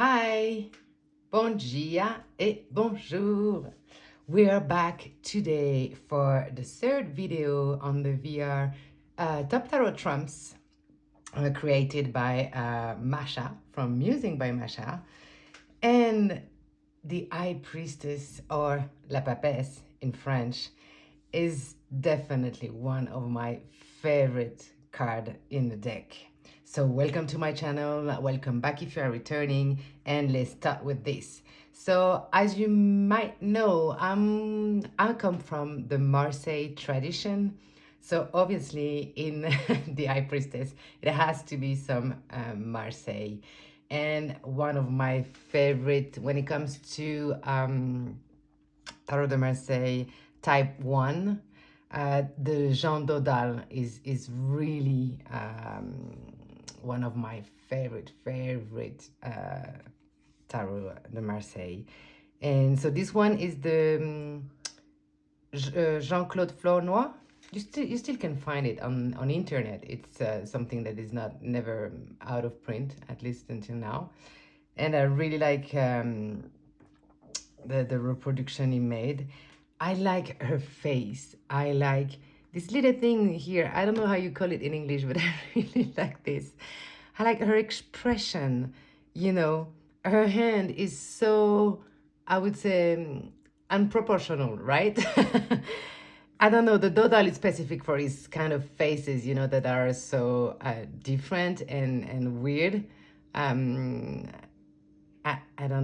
Hi, bon dia et bonjour. We are back today for the third video on the VR Top Tarot Trumps created by Masha from Musing by Masha, and the High Priestess, or La Papesse in French, is definitely one of my favorite card in the deck. So welcome to my channel, welcome back if you are returning, and let's start with this. So as you might know, I come from the Marseille tradition. So obviously in the High Priestess, it has to be some Marseille. And one of my favorite when it comes to Tarot de Marseille type 1, the Jean Dodal is really one of my favorite Tarot de Marseille. And so this one is the Jean-Claude Flournoy. You still can find it on internet. It's something that is never out of print, at least until now. And I really like the reproduction he made. I like her face. I like this little thing here. I don't know how you call it in English, but I really like this. I like her expression. You know, her hand is so, I would say, unproportional, right? I don't know, the Dodal is specific for his kind of faces, you know, that are so different and weird. I don't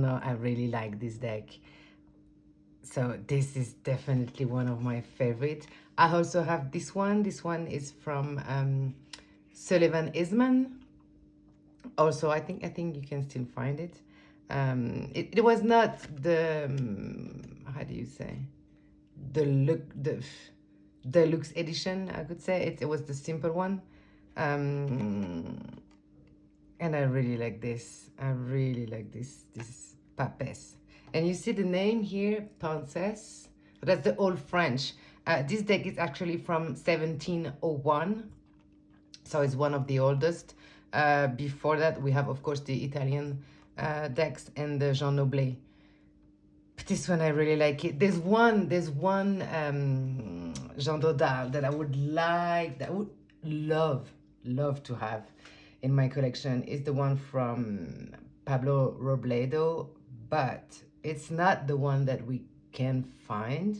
know, I really like this deck. So this is definitely one of my favorites. I also have this one. This one is from Sullivan Isman. Also, I think you can still find it. It was not the how do you say, the deluxe edition, I could say. It was the simple one. And I really like this. I really like this Papesse. And you see the name here, Princess. That's the old French. This deck is actually from 1701. So it's one of the oldest. Before that, we have, of course, the Italian decks and the Jean Noblet. But this one, I really like it. There's one Jean Dodal that I would love to have in my collection. Is the one from Pablo Robledo, but it's not the one that we can find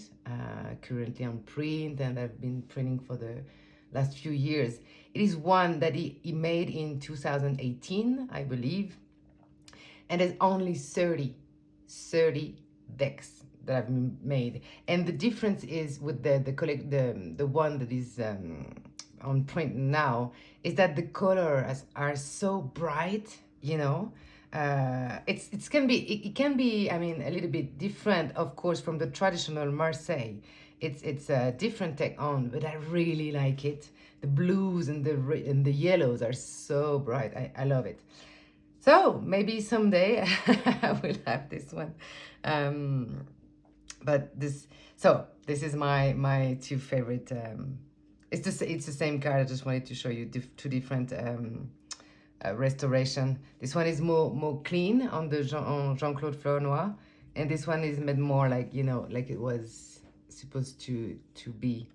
currently on print, and I've been printing for the last few years. It is one that he made in 2018, I believe, and there's only 30 decks that I've made. And the difference is with the one that is on print now is that the colors are so bright, you know. It can be, I mean, a little bit different, of course, from the traditional Marseille. It's a different take on, but I really like it. The blues and the yellows are so bright. I love it. So maybe someday I will have this one. But this is my two favorite. It's the same card. I just wanted to show you two different restoration. This one is more clean on the Jean-Claude Flournoy, and this one is made more like, you know, like it was supposed to be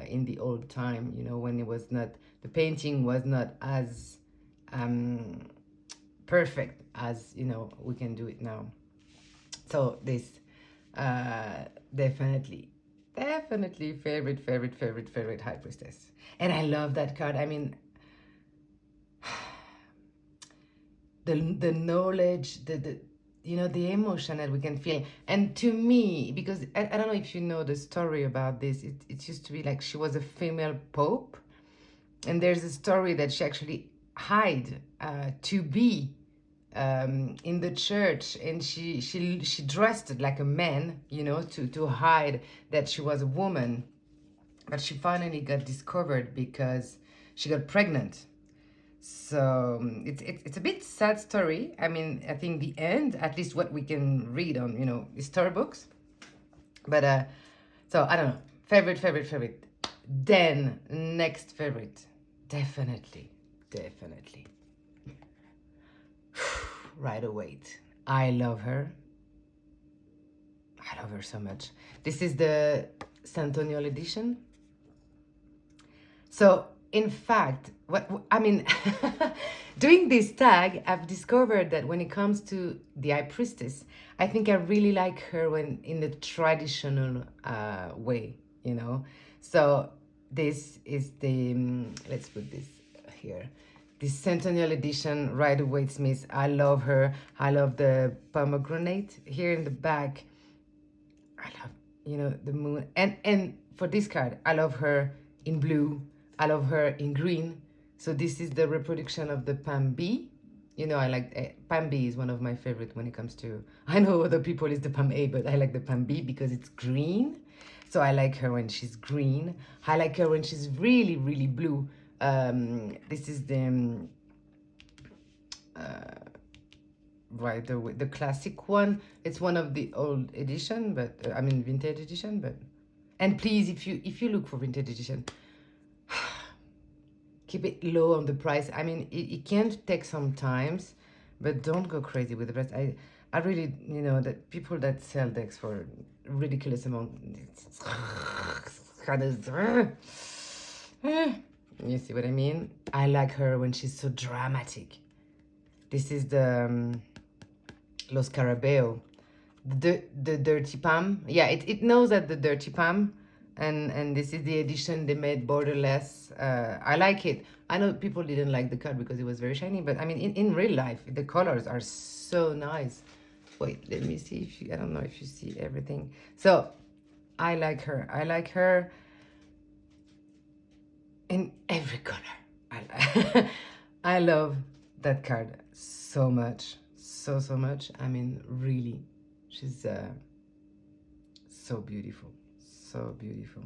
in the old time, you know, when it was not, the painting was not as perfect as, you know, we can do it now. So this definitely favorite High Priestess. And I love that card. I mean, the knowledge, the you know, the emotion that we can feel. And to me, because I don't know if you know the story about this, it used to be like she was a female pope, and there's a story that she actually hid to be in the church, and she dressed like a man, you know, to hide that she was a woman. But she finally got discovered because she got pregnant. So it's a bit sad story. I mean, I think the end, at least what we can read on, you know, story books. But so I don't know, favorite. Then next favorite, definitely. Rider-Waite. I love her. I love her so much. This is the Centennial edition. So, in fact, I mean, doing this tag, I've discovered that when it comes to the High Priestess, I think I really like her when in the traditional way, you know. So this is the let's put this here. This Centennial edition, Rider-Waite Smith. I love her. I love the pomegranate here in the back. I love, you know, the moon. And for this card, I love her in blue. I love her in green. So this is the reproduction of the Pam B. You know, I like Pam B is one of my favorite when it comes to, I know other people is the Pam A, but I like the Pam B because it's green. So I like her when she's green. I like her when she's really, really blue. This is the right, the classic one. It's one of the old edition, but I mean vintage edition. But and please, if you look for vintage edition, keep it low on the price. I mean, it can take some times, but don't go crazy with the price. I really, you know, that people that sell decks for ridiculous amount, it's kind of, you see what I mean? I like her when she's so dramatic. This is the Los Carabeo, the Dirty Pam. Yeah, it knows that the Dirty Pam, and this is the edition they made borderless. I like it. I know people didn't like the card because it was very shiny, but I mean, in real life, the colors are so nice. Wait, let me see if you, I don't know if you see everything. So, I like her. I like her in every color. I love that card so much. So much. I mean, really. She's so beautiful. So beautiful.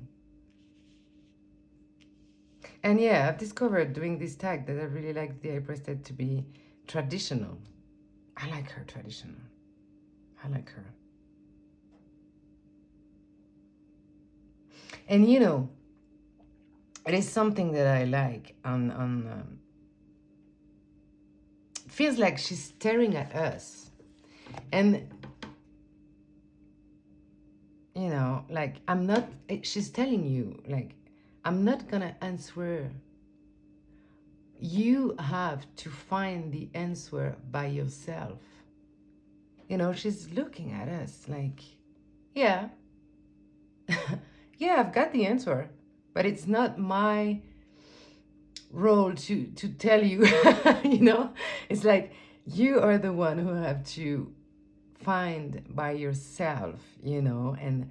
And yeah, I've discovered doing this tag that I really like the High Priestess to be traditional. I like her traditional. I like her. And you know, it is something that I like on feels like she's staring at us. And you know, like I'm not, she's telling you, like, I'm not gonna answer. You have to find the answer by yourself. You know, she's looking at us like, yeah, yeah, I've got the answer, but it's not my role to tell you, you know? It's like, you are the one who have to find by yourself, you know, and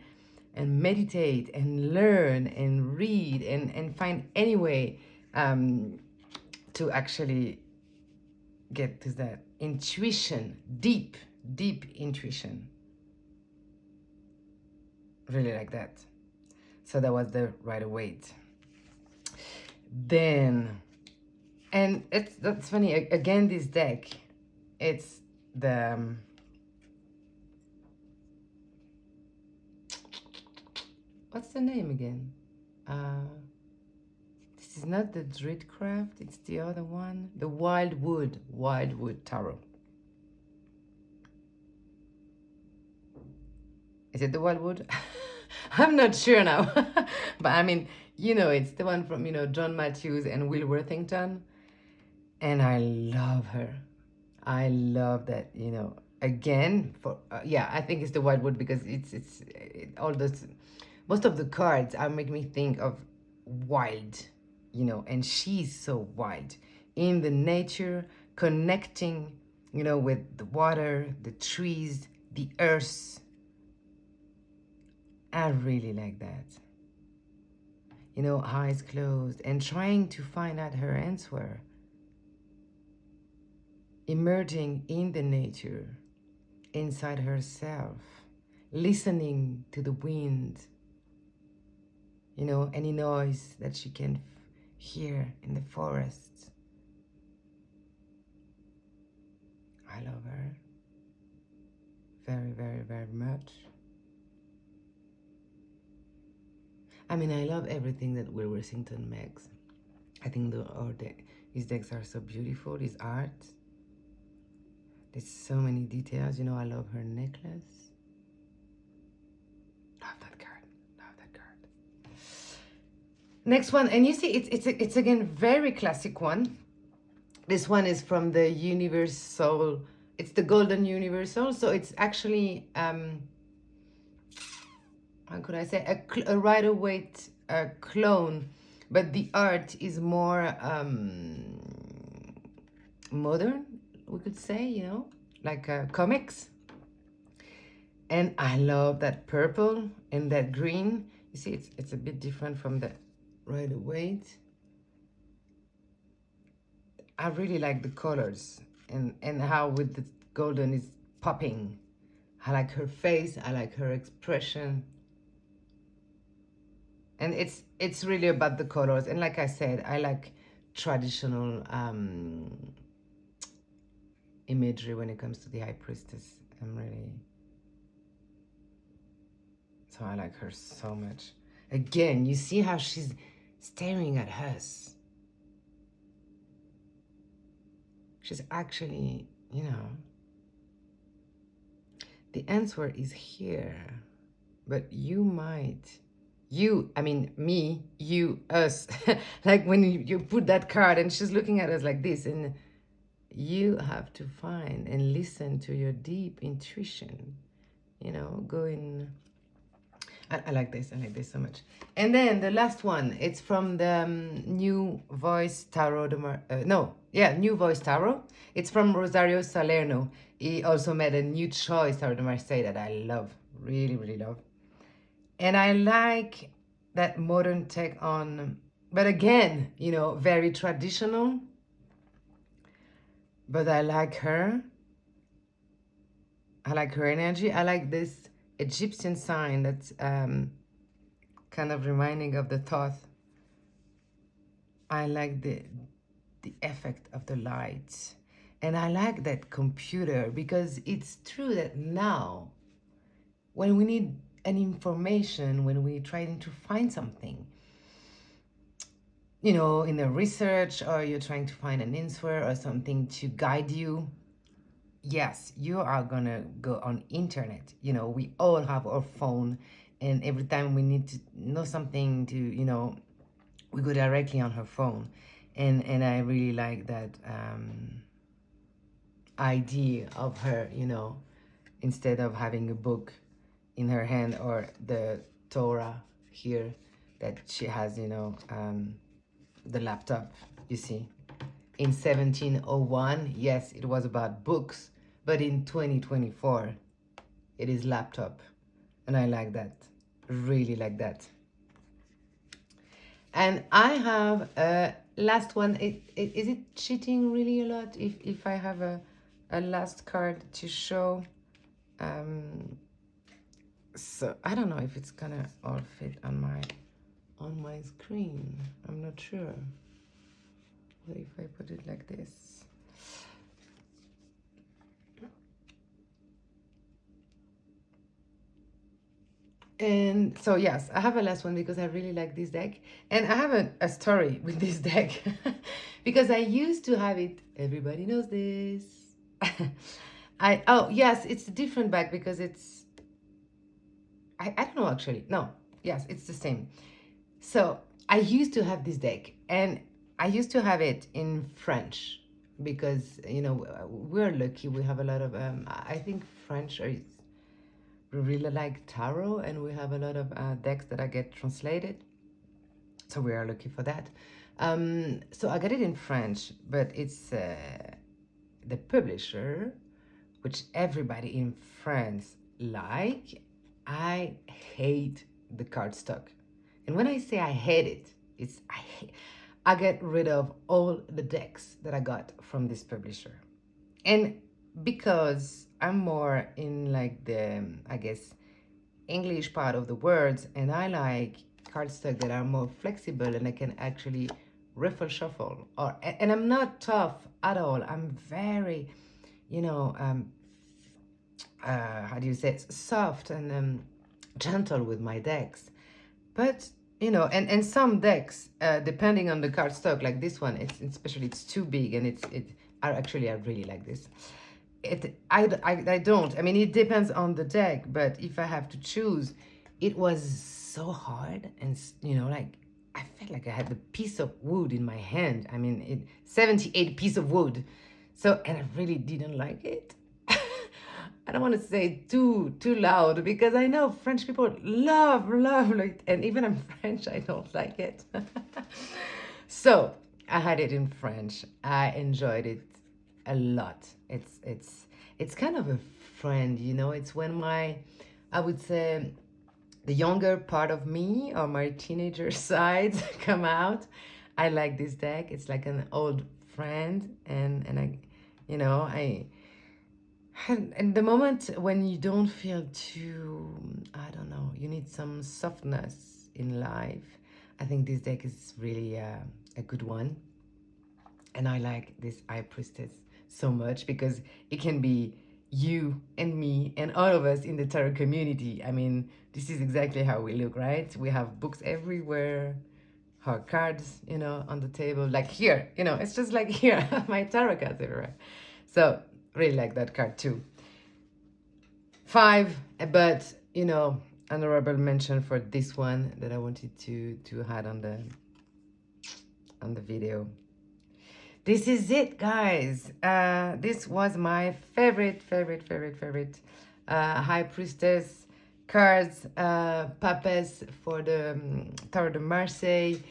meditate and learn and read and find any way to actually get to that intuition, deep intuition. Really like that. So that was the Rider-Waite. Then, and that's funny, again, this deck, it's the what's the name again? This is not the Dreadcraft, it's the other one. The Wildwood Tarot. Is it the Wildwood? I'm not sure now. But I mean, you know, it's the one from, you know, John Matthews and Will Worthington. And I love her. I love that, you know, again, for yeah, I think it's the Wildwood because all those, most of the cards are make me think of wild, you know, and she's so wild in the nature, connecting, you know, with the water, the trees, the earth. I really like that. You know, eyes closed and trying to find out her answer. Emerging in the nature, inside herself, listening to the wind, you know, any noise that she can hear in the forest. I love her very much. I mean, I love everything that Will Worthington makes. I think his decks are so beautiful, his art. There's so many details. You know, I love her necklace. Love that card. Love that card. Next one, and you see, it's again very classic one. This one is from the Universal. It's the Golden Universal, so it's actually how could I say, a Rider-Waite clone, but the art is more modern, we could say, you know, like comics. And I love that purple and that green. You see, it's a bit different from the Rider-Waite. I really like the colors and how with the golden is popping. I like her face, I like her expression. And it's really about the colors. And like I said, I like traditional imagery when it comes to the High Priestess. So I like her so much. Again, you see how she's staring at us. She's actually, you know, the answer is here. But you might, I mean, me, you, us, like when you put that card and she's looking at us like this, and you have to find and listen to your deep intuition, you know, going. I like this so much. And then the last one, it's from the New Voice Tarot. New Voice Tarot. It's from Rosario Salerno. He also made a New Choice Tarot de Marseille that I love, really, really love. And I like that modern take on, but again, you know, very traditional. But I like her. I like her energy. I like this Egyptian sign that's kind of reminding of the Thoth. I like the effect of the light. And I like that computer, because it's true that now when we need an information, when we're trying to find something, you know, in the research, or you're trying to find an answer or something to guide you, yes, you are gonna go on internet. You know, we all have our phone, and every time we need to know something to, you know, we go directly on her phone. And I really like that idea of her, you know, instead of having a book in her hand or the Torah here, that she has, you know, the laptop, you see. In 1701, yes, it was about books, but in 2024, it is laptop. And I like that, really like that. And I have a last one. Is it cheating really a lot if I have a last card to show? So I don't know if it's gonna all fit on my screen. I'm not sure. What if I put it like this? And so yes, I have a last one because I really like this deck. And I have a story with this deck because I used to have it. Everybody knows this. Oh yes, it's a different bag because it's, I don't know actually. No, yes, it's the same. So I used to have this deck, and I used to have it in French because, you know, we're lucky. We have a lot of, I think French is really like tarot, and we have a lot of decks that I get translated. So we are lucky for that. So I got it in French, but it's the publisher, which everybody in France like. I hate the cardstock. And when I say I hate it, it's I get rid of all the decks that I got from this publisher. And because I'm more in like the, I guess, English part of the words, and I like cardstock that are more flexible and I can actually riffle shuffle. And I'm not tough at all. I'm very, you know, how do you say it? Soft and gentle with my decks. But you know, and some decks, depending on the cardstock, like this one, it's especially, it's too big, and I really like this. I don't. I mean, it depends on the deck, but if I have to choose, it was so hard and, like, I felt like I had the piece of wood in my hand. I mean, 78 piece of wood. So, and I really didn't like it. I don't want to say too loud because I know French people love it, and even I'm French, I don't like it. So I had it in French. I enjoyed it a lot. It's kind of a friend, It's when I would say, the younger part of me or my teenager side come out. I like this deck. It's like an old friend, and I, I. And the moment when you don't feel too, I don't know, you need some softness in life, I think this deck is really a good one. And I like this High Priestess so much because it can be you and me and all of us in the tarot community. I mean, this is exactly how we look, right? We have books everywhere, our cards, on the table. Like here, it's just like here, my tarot cards everywhere. So, really like that card too. 5, but, honorable mention for this one that I wanted to add on the video. This is it, guys. This was my favorite High Priestess cards, papes for the Tarot de Marseille.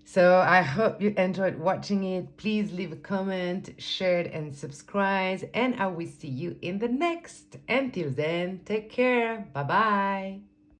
So I hope you enjoyed watching it. Please leave a comment, share it, and subscribe. And I will see you in the next. Until then, take care. Bye-bye.